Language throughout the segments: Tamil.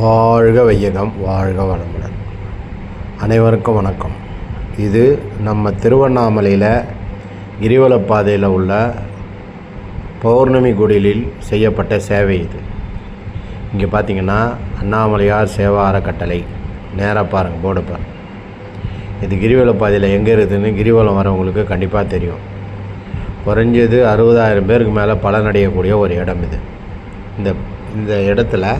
வாழ்க வையகம், வாழ்க வளமுடன். அனைவருக்கும் வணக்கம். இது நம்ம திருவண்ணாமலையில் கிரிவலப்பாதையில் உள்ள பௌர்ணமி குடிலில் செய்யப்பட்ட சேவை. இது இங்கே பார்த்திங்கன்னா அண்ணாமலையார் சேவா அறக்கட்டளை. நேராக பாருங்கள், போர்டு பாருங்கள். இது கிரிவலப்பாதையில் எங்கே இருக்குதுன்னு கிரிவலம் வரவங்களுக்கு கண்டிப்பாக தெரியும். குறைஞ்சது 60,000 பேருக்கு மேலே பலனடையக்கூடிய ஒரு இடம் இது. இந்த இடத்துல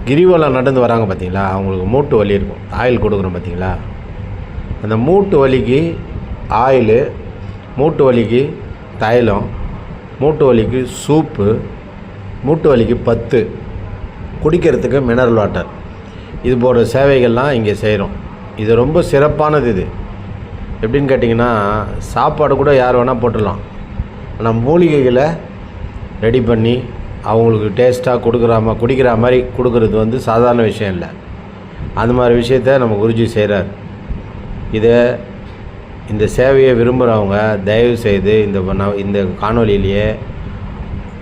கிரிவலம் நடந்து வராங்க பார்த்தீங்களா, அவங்களுக்கு மூட்டு வலி இருக்கும். ஆயில் கொடுக்குறோம் பார்த்தீங்களா, அந்த மூட்டு வலிக்கு ஆயிலு, மூட்டு வலிக்கு தைலம், மூட்டு வலிக்கு சூப்பு, மூட்டு வலிக்கு பத்து, குடிக்கிறதுக்கு மினரல் வாட்டர், இது போன்ற சேவைகள்லாம் இங்கே செய்கிறோம். இது ரொம்ப சிறப்பானது. இது எப்படின்னு கேட்டிங்கன்னா, சாப்பாடு கூட யார் வேணால் போட்டுடலாம். ஆனால் மூலிகைகளை ரெடி பண்ணி அவங்களுக்கு டேஸ்ட்டாக குடிக்கிற மாதிரி கொடுக்குறது சாதாரண விஷயம் இல்லை. அந்த மாதிரி விஷயத்த நம்ம குருஜி செய்கிறார். இந்த சேவையை விரும்புகிறவங்க தயவு செய்து இந்த காணொலியிலேயே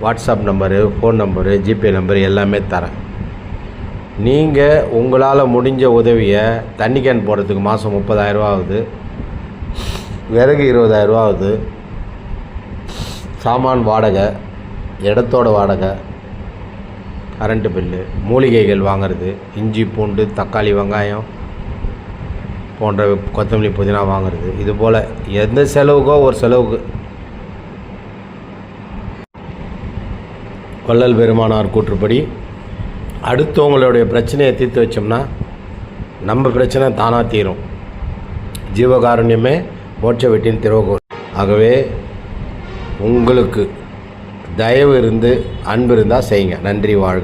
WhatsApp number, phone number, GPay number எல்லாமே தரேன். நீங்கள் உங்களால் முடிஞ்ச உதவியை, தண்ணி கேன் போடுறதுக்கு மாதம் 30,000 ரூபா ஆகுது, விறகு 20,000 ரூபா ஆகுது, சாமான் வாடகை, இடத்தோட வாடகை, கரண்ட்டு பில்லு, மூலிகைகள் வாங்கிறது, இஞ்சி பூண்டு தக்காளி வெங்காயம் போன்ற கொத்தமல்லி புதினா வாங்கிறது, இது போல் எந்த செலவுக்கோ ஒரு செலவுக்கு வள்ளல் பெருமானார் கூற்றுப்படி அடுத்தவங்களுடைய பிரச்சனையை தீர்த்து வச்சோம்னா நம்ம பிரச்சனை தானாக தீரும். ஜீவகாருண்யமே மோட்ச வெட்டின் திறவுகோல். ஆகவே உங்களுக்கு தயவு இருந்து, அன்பு இருந்தால் செய்யுங்க. நன்றி, வாழ்க.